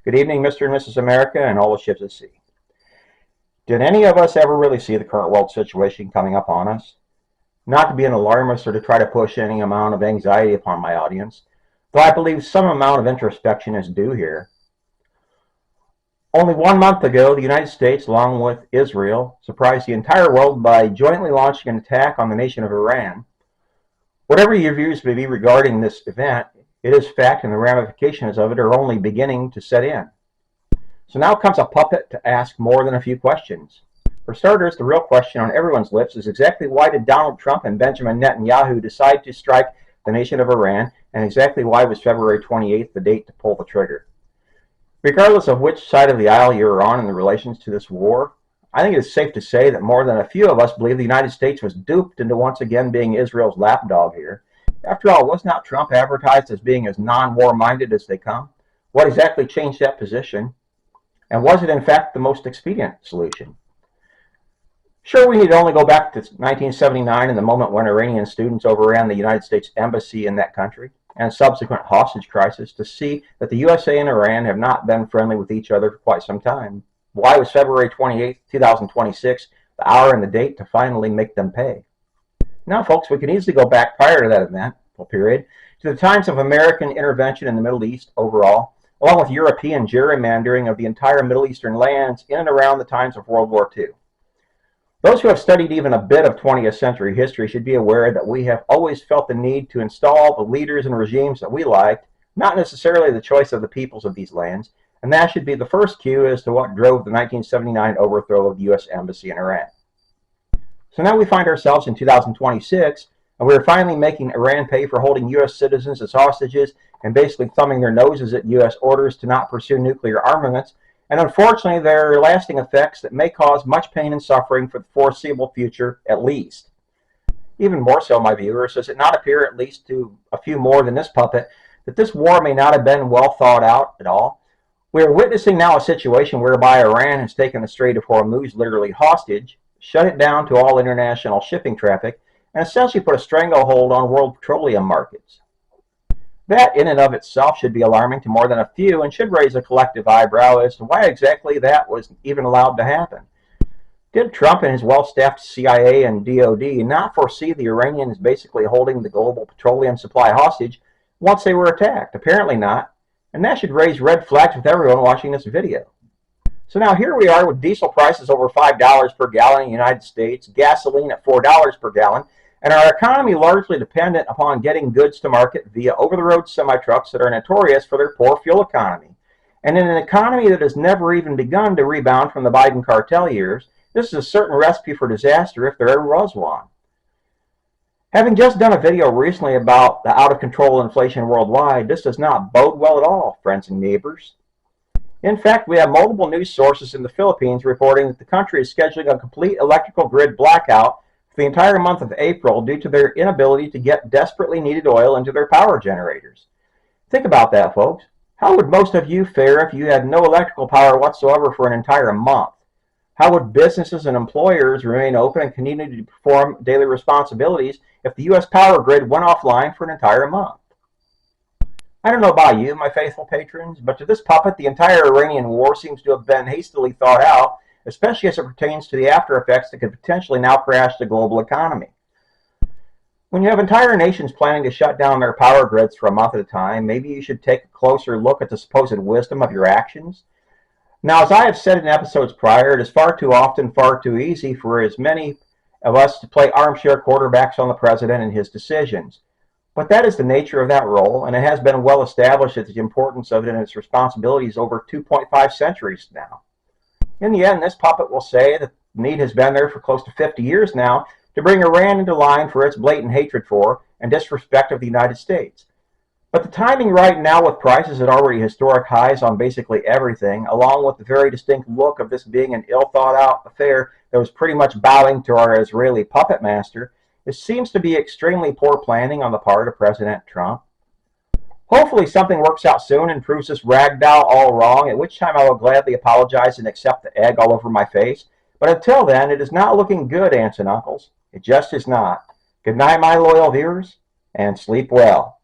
Good evening, Mr. and Mrs. America and all the ships at sea. Did any of us ever really see the current world situation coming up on us? Not to be an alarmist or to try to push any amount of anxiety upon my audience, though I believe some amount of introspection is due here. Only 1 month ago, the United States, along with Israel, surprised the entire world by jointly launching an attack on the nation of Iran. Whatever your views may be regarding this event, it is fact and the ramifications of it are only beginning to set in. So now comes a puppet to ask more than a few questions. For starters, the real question on everyone's lips is exactly why did Donald Trump and Benjamin Netanyahu decide to strike the nation of Iran, and exactly why was February 28th the date to pull the trigger? Regardless of which side of the aisle you're on in the relations to this war, I think it is safe to say that more than a few of us believe the United States was duped into once again being Israel's lapdog here. After all, was not Trump advertised as being as non-war minded as they come? What exactly changed that position? And was it in fact the most expedient solution? Sure, we need to only go back to 1979 and the moment when Iranian students overran the United States Embassy in that country and subsequent hostage crisis to see that the USA and Iran have not been friendly with each other for quite some time. Why was February 28, 2026 the hour and the date to finally make them pay? Now, folks, we can easily go back prior to that eventful period to the times of American intervention in the Middle East overall, along with European gerrymandering of the entire Middle Eastern lands in and around the times of World War II. Those who have studied even a bit of 20th century history should be aware that we have always felt the need to install the leaders and regimes that we liked, not necessarily the choice of the peoples of these lands, and that should be the first cue as to what drove the 1979 overthrow of the U.S. Embassy in Iran. So now we find ourselves in 2026, and we're finally making Iran pay for holding U.S. citizens as hostages and basically thumbing their noses at U.S. orders to not pursue nuclear armaments. And unfortunately, there are lasting effects that may cause much pain and suffering for the foreseeable future, at least. Even more so, my viewers, does it not appear, at least to a few more than this puppet, that this war may not have been well thought out at all? We are witnessing now a situation whereby Iran has taken the Strait of Hormuz literally hostage, shut it down to all international shipping traffic, and essentially put a stranglehold on world petroleum markets. That in and of itself should be alarming to more than a few and should raise a collective eyebrow as to why exactly that was even allowed to happen. Did Trump and his well-staffed CIA and DOD not foresee the Iranians basically holding the global petroleum supply hostage once they were attacked? Apparently not, and that should raise red flags with everyone watching this video. So now here we are with diesel prices over $5 per gallon in the United States, gasoline at $4 per gallon, and our economy largely dependent upon getting goods to market via over-the-road semi-trucks that are notorious for their poor fuel economy. And in an economy that has never even begun to rebound from the Biden cartel years, this is a certain recipe for disaster if there ever was one. Having just done a video recently about the out-of-control inflation worldwide, this does not bode well at all, friends and neighbors. In fact, we have multiple news sources in the Philippines reporting that the country is scheduling a complete electrical grid blackout for the entire month of April due to their inability to get desperately needed oil into their power generators. Think about that, folks. How would most of you fare if you had no electrical power whatsoever for an entire month? How would businesses and employers remain open and continue to perform daily responsibilities if the U.S. power grid went offline for an entire month? I don't know about you, my faithful patrons, but to this puppet, the entire Iranian war seems to have been hastily thought out, especially as it pertains to the after effects that could potentially now crash the global economy. When you have entire nations planning to shut down their power grids for a month at a time, maybe you should take a closer look at the supposed wisdom of your actions. Now, as I have said in episodes prior, it is far too often, far too easy for as many of us to play armchair quarterbacks on the president and his decisions. But that is the nature of that role, and it has been well established that the importance of it and its responsibilities over 2.5 centuries now. In the end, this puppet will say that the need has been there for close to 50 years now to bring Iran into line for its blatant hatred for and disrespect of the United States. But the timing right now, with prices at already historic highs on basically everything, along with the very distinct look of this being an ill-thought-out affair that was pretty much bowing to our Israeli puppet master, it seems to be extremely poor planning on the part of President Trump. Hopefully something works out soon and proves this ragdoll all wrong, at which time I will gladly apologize and accept the egg all over my face. But until then, it is not looking good, aunts and uncles. It just is not. Good night, my loyal viewers, and sleep well.